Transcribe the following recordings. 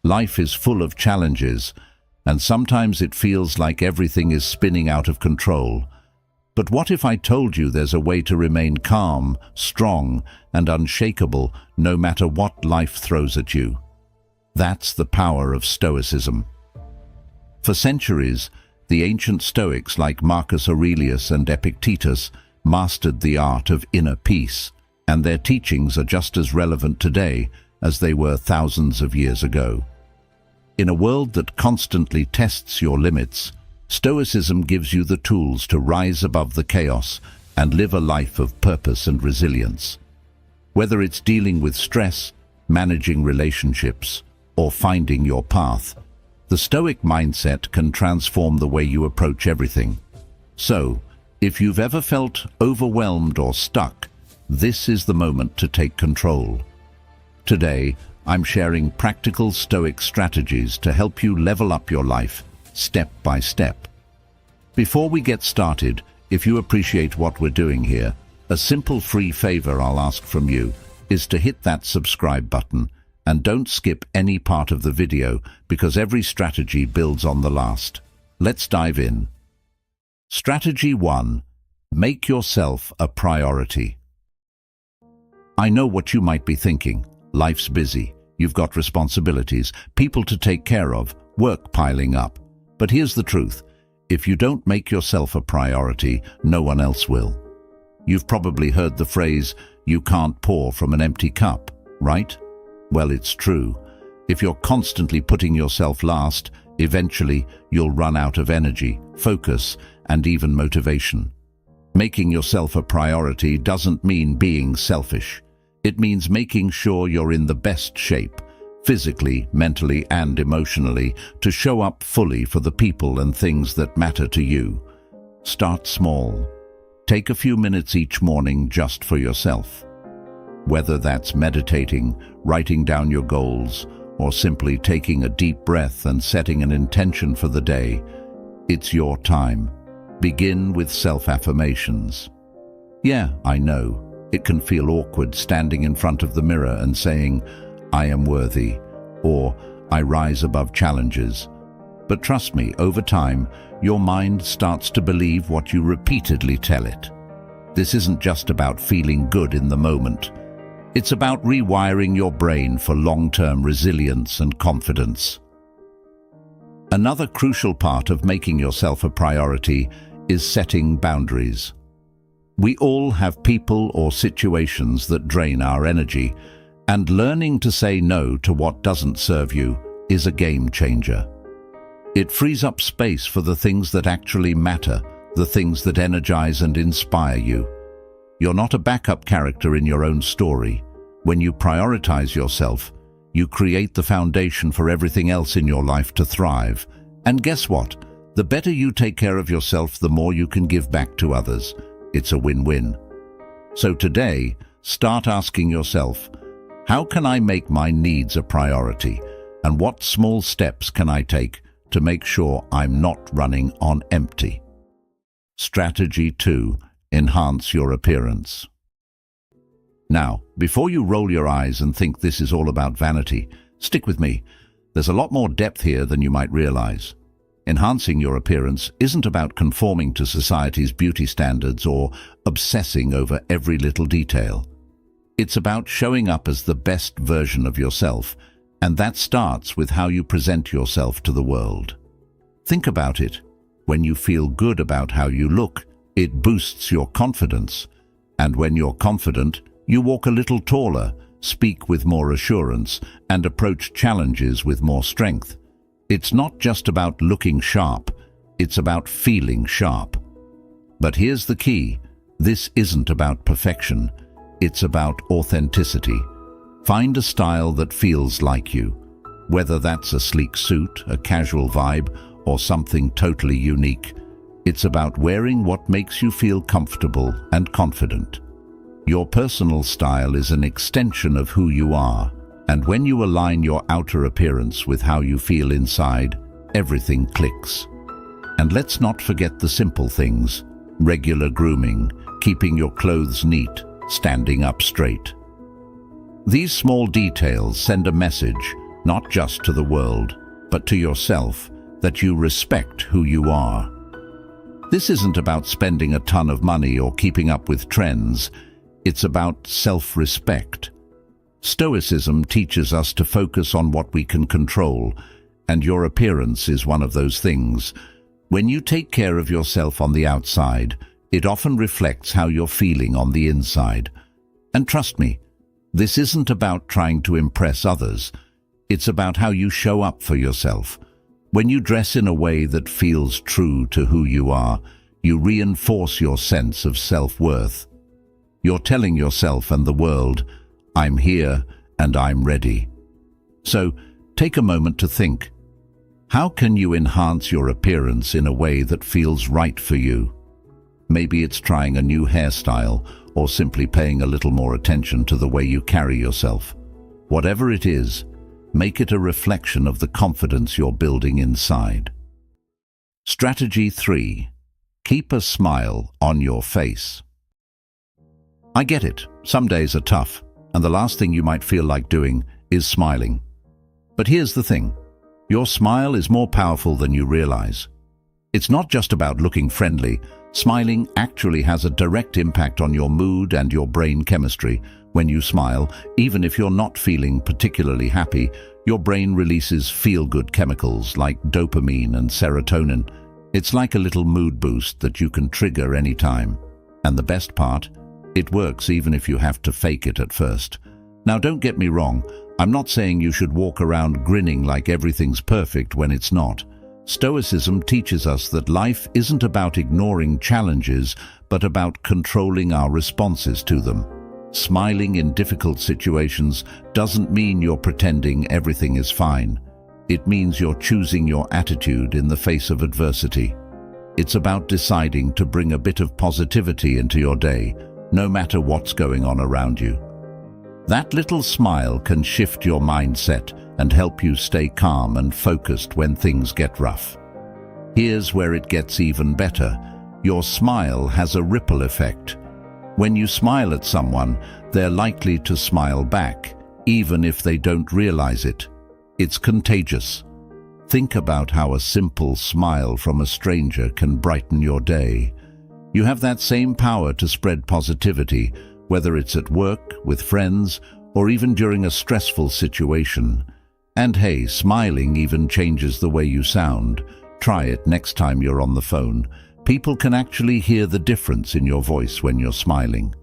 Life is full of challenges, and sometimes it feels like everything is spinning out of control. But what if I told you there's a way to remain calm, strong, and unshakable no matter what life throws at you? That's the power of Stoicism. For centuries, the ancient Stoics like Marcus Aurelius and Epictetus mastered the art of inner peace, and their teachings are just as relevant today as they were thousands of years ago. In a world that constantly tests your limits, Stoicism gives you the tools to rise above the chaos and live a life of purpose and resilience. Whether it's dealing with stress, managing relationships, or finding your path, the Stoic mindset can transform the way you approach everything. So, if you've ever felt overwhelmed or stuck, this is the moment to take control. Today, I'm sharing practical Stoic strategies to help you level up your life, step by step. Before we get started, if you appreciate what we're doing here, a simple free favor I'll ask from you is to hit that subscribe button, and don't skip any part of the video because every strategy builds on the last. Let's dive in. Strategy 1. Make yourself a priority. I know what you might be thinking. Life's busy. You've got responsibilities, people to take care of, work piling up. But here's the truth. If you don't make yourself a priority, no one else will. You've probably heard the phrase, "You can't pour from an empty cup," right? Well, it's true. If you're constantly putting yourself last, eventually you'll run out of energy, focus, and even motivation. Making yourself a priority doesn't mean being selfish. It means making sure you're in the best shape, physically, mentally, and emotionally, to show up fully for the people and things that matter to you. Start small. Take a few minutes each morning just for yourself. Whether that's meditating, writing down your goals, or simply taking a deep breath and setting an intention for the day, it's your time. Begin with self-affirmations. Yeah, I know. It can feel awkward standing in front of the mirror and saying, "I am worthy," or "I rise above challenges." But trust me, over time, your mind starts to believe what you repeatedly tell it. This isn't just about feeling good in the moment. It's about rewiring your brain for long-term resilience and confidence. Another crucial part of making yourself a priority is setting boundaries. We all have people or situations that drain our energy, and learning to say no to what doesn't serve you is a game changer. It frees up space for the things that actually matter, the things that energize and inspire you. You're not a backup character in your own story. When you prioritize yourself, you create the foundation for everything else in your life to thrive. And guess what? The better you take care of yourself, the more you can give back to others. It's a win-win. So today, start asking yourself, how can I make my needs a priority? And what small steps can I take to make sure I'm not running on empty? Strategy 2. Enhance your appearance. Now, before you roll your eyes and think this is all about vanity, stick with me. There's a lot more depth here than you might realize. Enhancing your appearance isn't about conforming to society's beauty standards or obsessing over every little detail. It's about showing up as the best version of yourself, and that starts with how you present yourself to the world. Think about it. When you feel good about how you look, it boosts your confidence. And when you're confident, you walk a little taller, speak with more assurance, and approach challenges with more strength. It's not just about looking sharp, it's about feeling sharp. But here's the key. This isn't about perfection. It's about authenticity. Find a style that feels like you. Whether that's a sleek suit, a casual vibe, or something totally unique, it's about wearing what makes you feel comfortable and confident. Your personal style is an extension of who you are, and when you align your outer appearance with how you feel inside, everything clicks. And let's not forget the simple things: regular grooming, keeping your clothes neat, standing up straight. These small details send a message: not just to the world, but to yourself, that you respect who you are. This isn't about spending a ton of money or keeping up with trends. It's about self-respect. Stoicism teaches us to focus on what we can control, and your appearance is one of those things. When you take care of yourself on the outside, it often reflects how you're feeling on the inside. And trust me, this isn't about trying to impress others. It's about how you show up for yourself. When you dress in a way that feels true to who you are, you reinforce your sense of self-worth. You're telling yourself and the world, I'm here and I'm ready. So, take a moment to think. How can you enhance your appearance in a way that feels right for you? Maybe it's trying a new hairstyle or simply paying a little more attention to the way you carry yourself. Whatever it is, make it a reflection of the confidence you're building inside. Strategy 3. Keep a smile on your face. I get it. Some days are tough, and the last thing you might feel like doing is smiling. But here's the thing. Your smile is more powerful than you realize. It's not just about looking friendly. Smiling actually has a direct impact on your mood and your brain chemistry. When you smile, even if you're not feeling particularly happy, your brain releases feel-good chemicals like dopamine and serotonin. It's like a little mood boost that you can trigger anytime. And the best part, it works even if you have to fake it at first. Now, don't get me wrong, I'm not saying you should walk around grinning like everything's perfect when it's not. Stoicism teaches us that life isn't about ignoring challenges, but about controlling our responses to them. Smiling in difficult situations doesn't mean you're pretending everything is fine. It means you're choosing your attitude in the face of adversity. It's about deciding to bring a bit of positivity into your day, no matter what's going on around you. That little smile can shift your mindset and help you stay calm and focused when things get rough. Here's where it gets even better. Your smile has a ripple effect. When you smile at someone, they're likely to smile back, even if they don't realize it. It's contagious. Think about how a simple smile from a stranger can brighten your day. You have that same power to spread positivity, whether it's at work, with friends, or even during a stressful situation. And hey, smiling even changes the way you sound. Try it next time you're on the phone. People can actually hear the difference in your voice when you're smiling.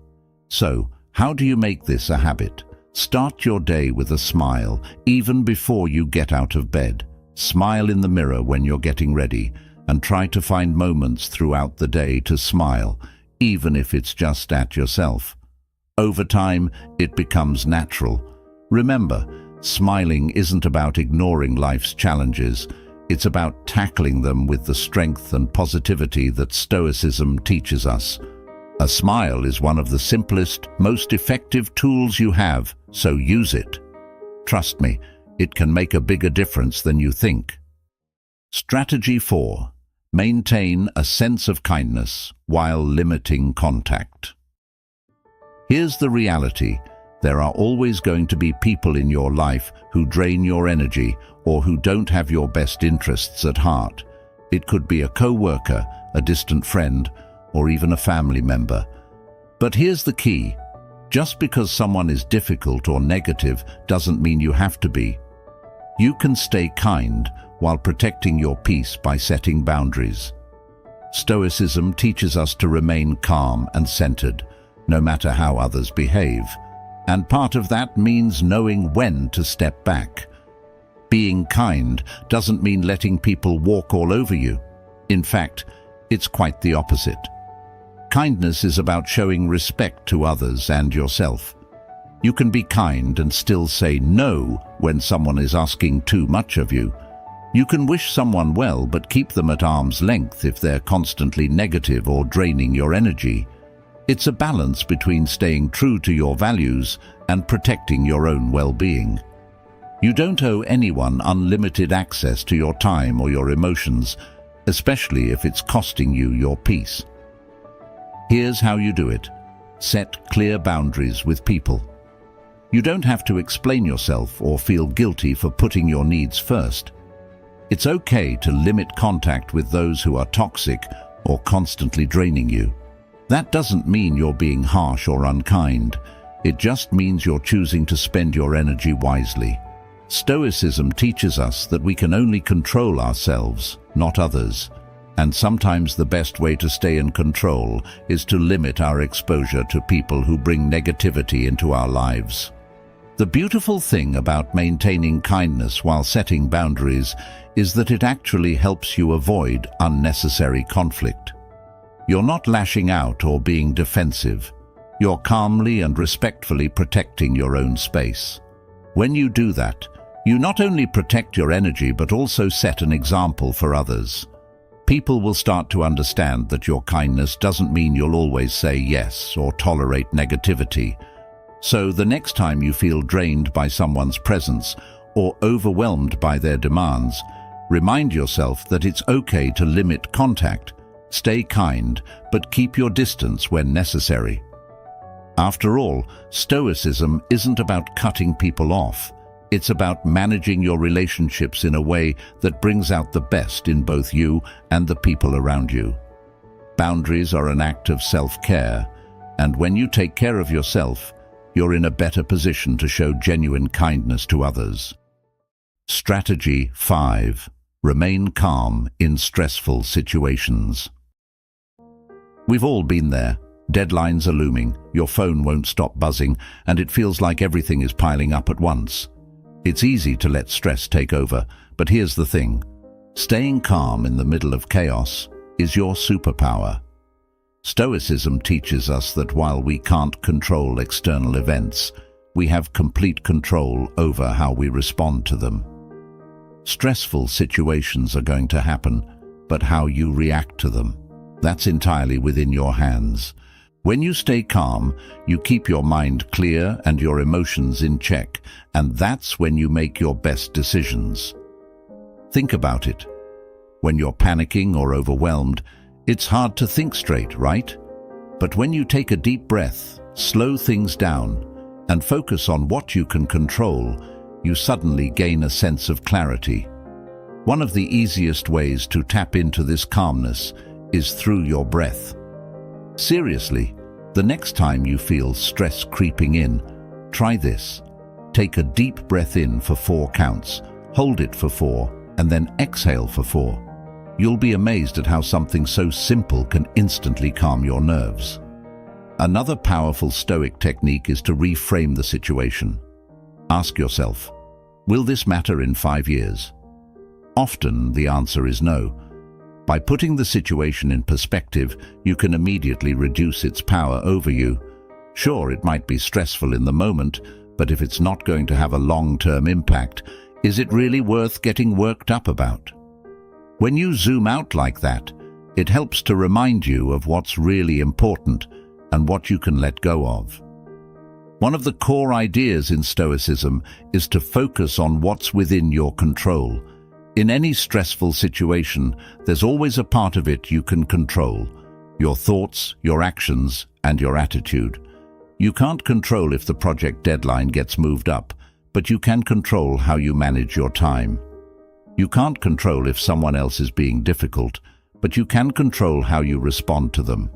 So, how do you make this a habit? Start your day with a smile, even before you get out of bed. Smile in the mirror when you're getting ready, and try to find moments throughout the day to smile, even if it's just at yourself. Over time, it becomes natural. Remember, smiling isn't about ignoring life's challenges. It's about tackling them with the strength and positivity that Stoicism teaches us. A smile is one of the simplest, most effective tools you have, so use it. Trust me, it can make a bigger difference than you think. Strategy 4. Maintain a sense of kindness while limiting contact. Here's the reality. There are always going to be people in your life who drain your energy or who don't have your best interests at heart. It could be a co-worker, a distant friend, or even a family member. But here's the key. Just because someone is difficult or negative doesn't mean you have to be. You can stay kind while protecting your peace by setting boundaries. Stoicism teaches us to remain calm and centered, no matter how others behave. And part of that means knowing when to step back. Being kind doesn't mean letting people walk all over you. In fact, it's quite the opposite. Kindness is about showing respect to others and yourself. You can be kind and still say no when someone is asking too much of you. You can wish someone well but keep them at arm's length if they're constantly negative or draining your energy. It's a balance between staying true to your values and protecting your own well-being. You don't owe anyone unlimited access to your time or your emotions, especially if it's costing you your peace. Here's how you do it. Set clear boundaries with people. You don't have to explain yourself or feel guilty for putting your needs first. It's okay to limit contact with those who are toxic or constantly draining you. That doesn't mean you're being harsh or unkind. It just means you're choosing to spend your energy wisely. Stoicism teaches us that we can only control ourselves, not others. And sometimes the best way to stay in control is to limit our exposure to people who bring negativity into our lives. The beautiful thing about maintaining kindness while setting boundaries is that it actually helps you avoid unnecessary conflict. You're not lashing out or being defensive. You're calmly and respectfully protecting your own space. When you do that, you not only protect your energy but also set an example for others. People will start to understand that your kindness doesn't mean you'll always say yes or tolerate negativity. So the next time you feel drained by someone's presence or overwhelmed by their demands, remind yourself that it's okay to limit contact. Stay kind, but keep your distance when necessary. After all, Stoicism isn't about cutting people off. It's about managing your relationships in a way that brings out the best in both you and the people around you. Boundaries are an act of self-care, and when you take care of yourself, you're in a better position to show genuine kindness to others. Strategy 5. Remain calm in stressful situations. We've all been there. Deadlines are looming, your phone won't stop buzzing, and it feels like everything is piling up at once. It's easy to let stress take over, but here's the thing. Staying calm in the middle of chaos is your superpower. Stoicism teaches us that while we can't control external events, we have complete control over how we respond to them. Stressful situations are going to happen, but how you react to them, that's entirely within your hands. When you stay calm, you keep your mind clear and your emotions in check, and that's when you make your best decisions. Think about it. When you're panicking or overwhelmed, it's hard to think straight, right? But when you take a deep breath, slow things down, and focus on what you can control, you suddenly gain a sense of clarity. One of the easiest ways to tap into this calmness is through your breath. Seriously, the next time you feel stress creeping in, try this. Take a deep breath in for 4 counts, hold it for 4, and then exhale for 4. You'll be amazed at how something so simple can instantly calm your nerves. Another powerful Stoic technique is to reframe the situation. Ask yourself, will this matter in 5 years? Often the answer is no. By putting the situation in perspective, you can immediately reduce its power over you. Sure, it might be stressful in the moment, but if it's not going to have a long-term impact, is it really worth getting worked up about? When you zoom out like that, it helps to remind you of what's really important and what you can let go of. One of the core ideas in Stoicism is to focus on what's within your control. In any stressful situation, there's always a part of it you can control: your thoughts, your actions, and your attitude. You can't control if the project deadline gets moved up, but you can control how you manage your time. You can't control if someone else is being difficult, but you can control how you respond to them.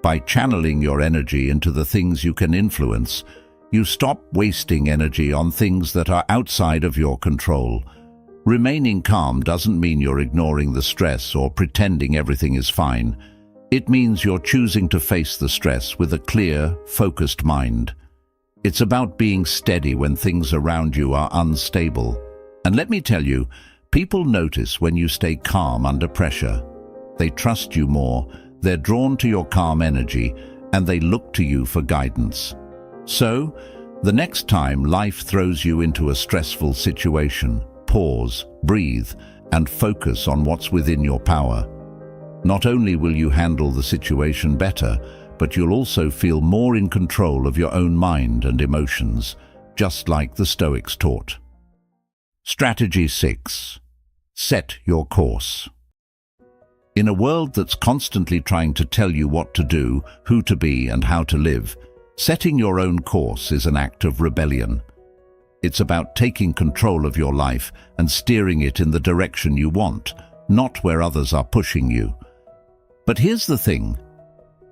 By channeling your energy into the things you can influence, you stop wasting energy on things that are outside of your control. Remaining calm doesn't mean you're ignoring the stress or pretending everything is fine. It means you're choosing to face the stress with a clear, focused mind. It's about being steady when things around you are unstable. And let me tell you, people notice when you stay calm under pressure. They trust you more, they're drawn to your calm energy, and they look to you for guidance. So, the next time life throws you into a stressful situation, pause, breathe, and focus on what's within your power. Not only will you handle the situation better, but you'll also feel more in control of your own mind and emotions, just like the Stoics taught. Strategy 6. Set your course. In a world that's constantly trying to tell you what to do, who to be, and how to live, Setting your own course is an act of rebellion. It's about taking control of your life and steering it in the direction you want, not where others are pushing you. But here's the thing.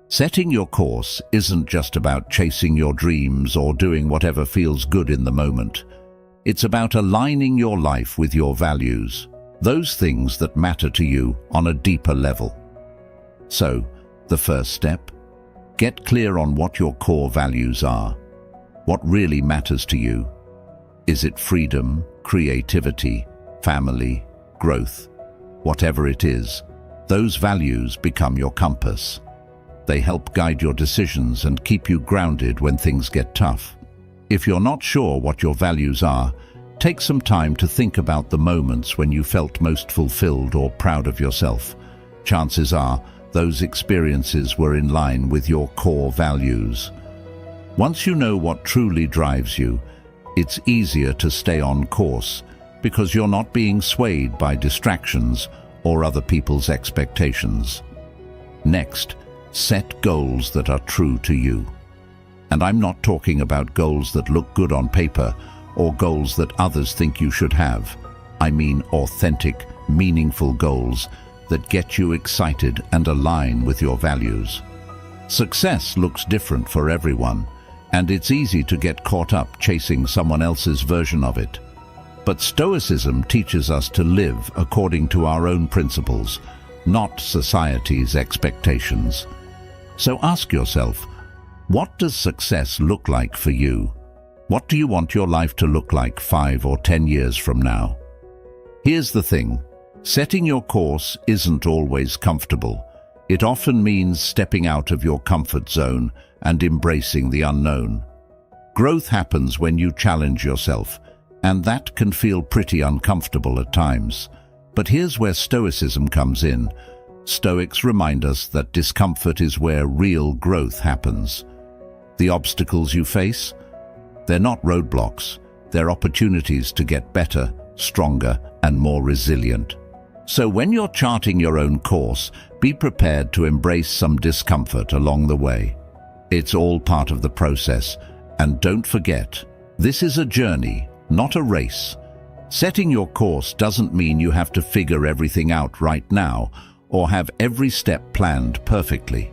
Setting your course isn't just about chasing your dreams or doing whatever feels good in the moment. It's about aligning your life with your values, those things that matter to you on a deeper level. So, the first step: get clear on what your core values are. What really matters to you? Is it freedom, creativity, family, growth? Whatever it is, those values become your compass. They help guide your decisions and keep you grounded when things get tough. If you're not sure what your values are, take some time to think about the moments when you felt most fulfilled or proud of yourself. Chances are, those experiences were in line with your core values. Once you know what truly drives you, it's easier to stay on course because you're not being swayed by distractions or other people's expectations. Next, set goals that are true to you. And I'm not talking about goals that look good on paper or goals that others think you should have. I mean authentic, meaningful goals that get you excited and align with your values. Success looks different for everyone, and it's easy to get caught up chasing someone else's version of it. But Stoicism teaches us to live according to our own principles, not society's expectations. So ask yourself, what does success look like for you? What do you want your life to look like 5 or 10 years from now? Here's the thing. Setting your course isn't always comfortable. It often means stepping out of your comfort zone and embracing the unknown. Growth happens when you challenge yourself, and that can feel pretty uncomfortable at times. But here's where Stoicism comes in. Stoics remind us that discomfort is where real growth happens. The obstacles you face, they're not roadblocks. They're opportunities to get better, stronger, and more resilient. So when you're charting your own course, be prepared to embrace some discomfort along the way. It's all part of the process, and don't forget, this is a journey, not a race. Setting your course doesn't mean you have to figure everything out right now or have every step planned perfectly.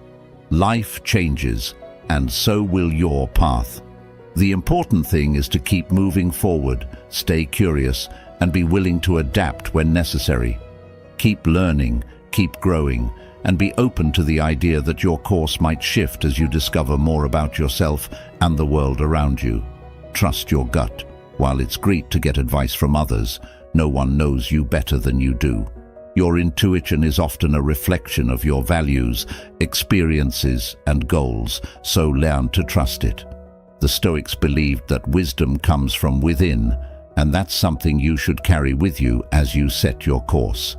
Life changes, and so will your path. The important thing is to keep moving forward, stay curious, and be willing to adapt when necessary. Keep learning, keep growing, and be open to the idea that your course might shift as you discover more about yourself and the world around you. Trust your gut. While it's great to get advice from others, no one knows you better than you do. Your intuition is often a reflection of your values, experiences, and goals, so learn to trust it. The Stoics believed that wisdom comes from within, and that's something you should carry with you as you set your course.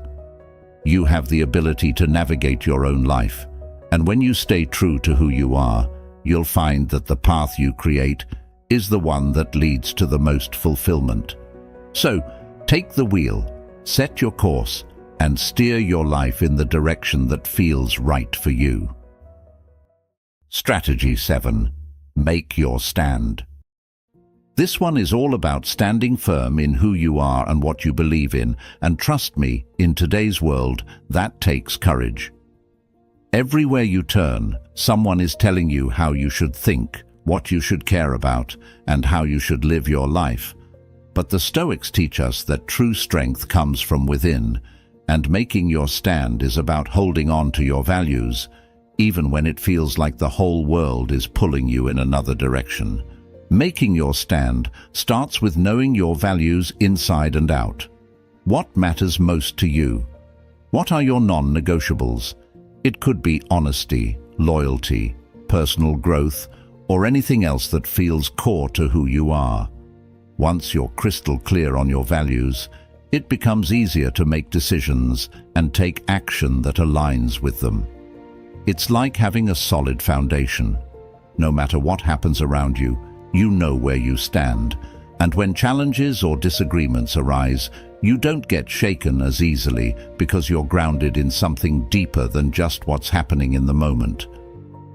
You have the ability to navigate your own life, and when you stay true to who you are, you'll find that the path you create is the one that leads to the most fulfillment. So, take the wheel, set your course, and steer your life in the direction that feels right for you. Strategy 7. Make your stand. This one is all about standing firm in who you are and what you believe in, and trust me, in today's world, that takes courage. Everywhere you turn, someone is telling you how you should think, what you should care about, and how you should live your life. But the Stoics teach us that true strength comes from within, and making your stand is about holding on to your values, even when it feels like the whole world is pulling you in another direction. Making your stand starts with knowing your values inside and out. What matters most to you? What are your non-negotiables? It could be honesty, loyalty, personal growth, or anything else that feels core to who you are. Once you're crystal clear on your values, it becomes easier to make decisions and take action that aligns with them. It's like having a solid foundation. No matter what happens around you, you know where you stand, and when challenges or disagreements arise, you don't get shaken as easily because you're grounded in something deeper than just what's happening in the moment.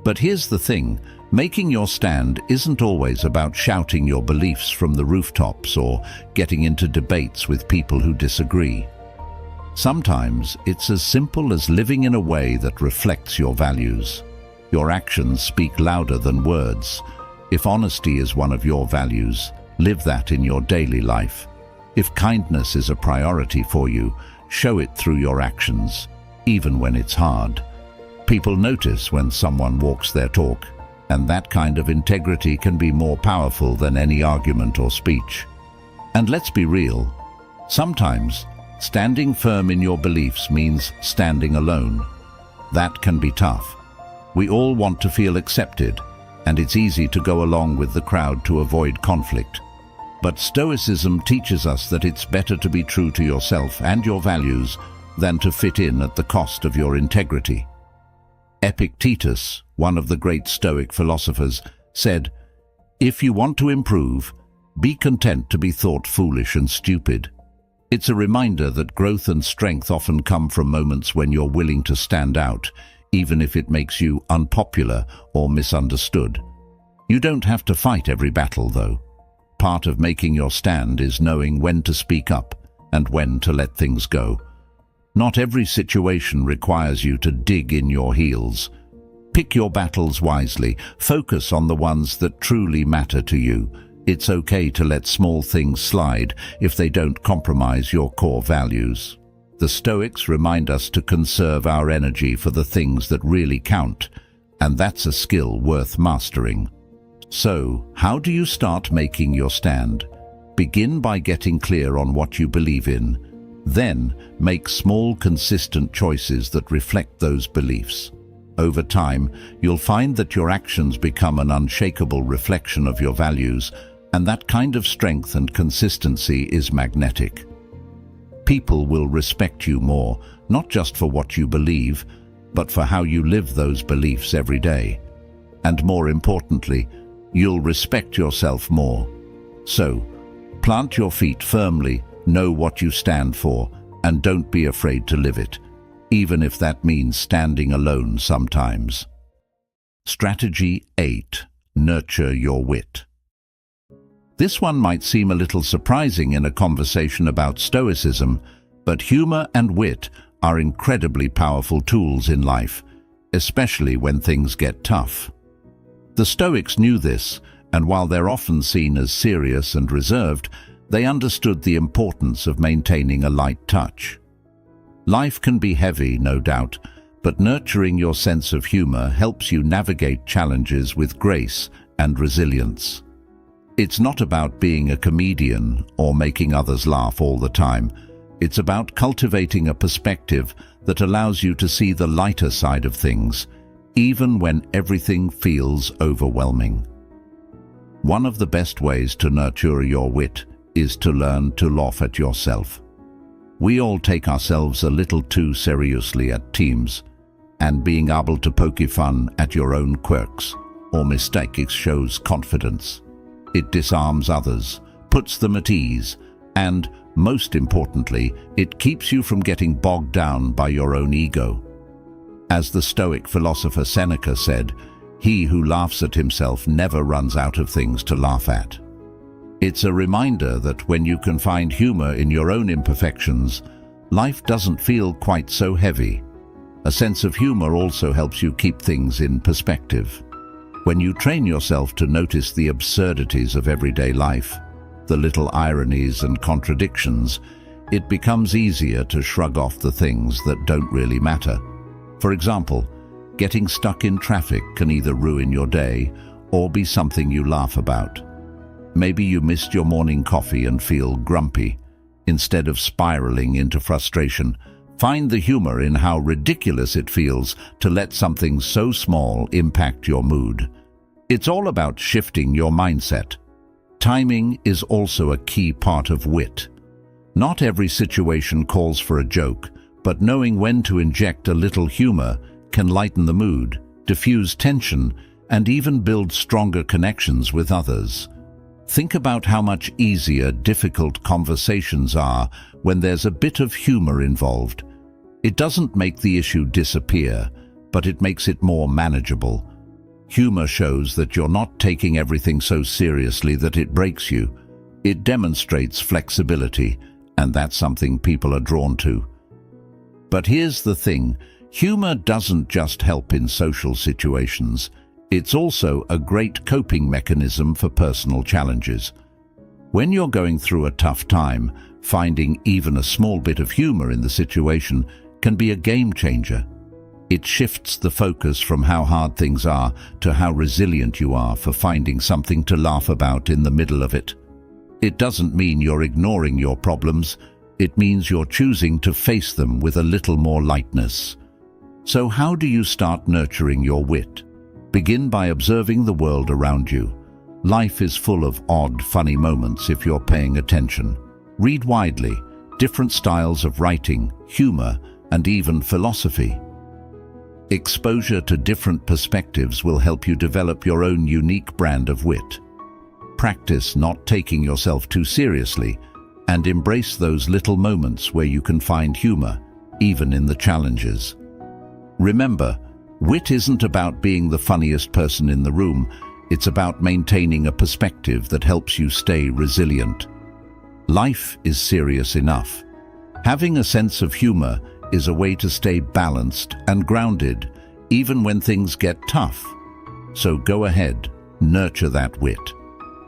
But here's the thing, Making your stand isn't always about shouting your beliefs from the rooftops or getting into debates with people who disagree. Sometimes it's as simple as living in a way that reflects your values. Your actions speak louder than words. If honesty is one of your values, live that in your daily life. If kindness is a priority for you, show it through your actions, even when it's hard. People notice when someone walks their talk, and that kind of integrity can be more powerful than any argument or speech. And let's be real, sometimes standing firm in your beliefs means standing alone. That can be tough. We all want to feel accepted, and it's easy to go along with the crowd to avoid conflict. But Stoicism teaches us that it's better to be true to yourself and your values than to fit in at the cost of your integrity. Epictetus, one of the great Stoic philosophers, said, "If you want to improve, be content to be thought foolish and stupid." It's a reminder that growth and strength often come from moments when you're willing to stand out, even if it makes you unpopular or misunderstood. You don't have to fight every battle, though. Part of making your stand is knowing when to speak up and when to let things go. Not every situation requires you to dig in your heels. Pick your battles wisely. Focus on the ones that truly matter to you. It's okay to let small things slide if they don't compromise your core values. The Stoics remind us to conserve our energy for the things that really count, and that's a skill worth mastering. So, how do you start making your stand? Begin by getting clear on what you believe in. Then, make small, consistent choices that reflect those beliefs. Over time, you'll find that your actions become an unshakable reflection of your values, and that kind of strength and consistency is magnetic. People will respect you more, not just for what you believe, but for how you live those beliefs every day. And more importantly, you'll respect yourself more. So, plant your feet firmly, know what you stand for, and don't be afraid to live it, even if that means standing alone sometimes. Strategy 8. Nurture your wit. This one might seem a little surprising in a conversation about Stoicism, but humor and wit are incredibly powerful tools in life, especially when things get tough. The Stoics knew this, and while they're often seen as serious and reserved, they understood the importance of maintaining a light touch. Life can be heavy, no doubt, but nurturing your sense of humor helps you navigate challenges with grace and resilience. It's not about being a comedian or making others laugh all the time. It's about cultivating a perspective that allows you to see the lighter side of things, even when everything feels overwhelming. One of the best ways to nurture your wit is to learn to laugh at yourself. We all take ourselves a little too seriously at times, and being able to poke fun at your own quirks or mistakes shows confidence. It disarms others, puts them at ease, and, most importantly, it keeps you from getting bogged down by your own ego. As the Stoic philosopher Seneca said, "He who laughs at himself never runs out of things to laugh at." It's a reminder that when you can find humor in your own imperfections, life doesn't feel quite so heavy. A sense of humor also helps you keep things in perspective. When you train yourself to notice the absurdities of everyday life, the little ironies and contradictions, it becomes easier to shrug off the things that don't really matter. For example, getting stuck in traffic can either ruin your day or be something you laugh about. Maybe you missed your morning coffee and feel grumpy. Instead of spiraling into frustration, find the humor in how ridiculous it feels to let something so small impact your mood. It's all about shifting your mindset. Timing is also a key part of wit. Not every situation calls for a joke, but knowing when to inject a little humor can lighten the mood, diffuse tension, and even build stronger connections with others. Think about how much easier difficult conversations are when there's a bit of humor involved. It doesn't make the issue disappear, but it makes it more manageable. Humor shows that you're not taking everything so seriously that it breaks you. It demonstrates flexibility, and that's something people are drawn to. But here's the thing, humor doesn't just help in social situations. It's also a great coping mechanism for personal challenges. When you're going through a tough time, finding even a small bit of humor in the situation can be a game changer. It shifts the focus from how hard things are to how resilient you are for finding something to laugh about in the middle of it. It doesn't mean you're ignoring your problems. It means you're choosing to face them with a little more lightness. So how do you start nurturing your wit? Begin by observing the world around you. Life is full of odd, funny moments if you're paying attention. Read widely, different styles of writing, humor, and even philosophy. Exposure to different perspectives will help you develop your own unique brand of wit. Practice not taking yourself too seriously, and embrace those little moments where you can find humor, even in the challenges. Remember, wit isn't about being the funniest person in the room. It's about maintaining a perspective that helps you stay resilient. Life is serious enough. Having a sense of humor is a way to stay balanced and grounded, even when things get tough. So go ahead, nurture that wit.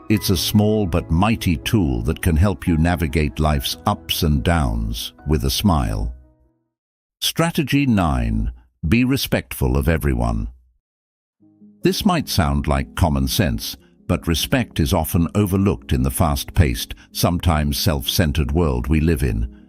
It's a small but mighty tool that can help you navigate life's ups and downs with a smile. Strategy 9. Be respectful of everyone. This might sound like common sense, but respect is often overlooked in the fast-paced, sometimes self-centered world we live in.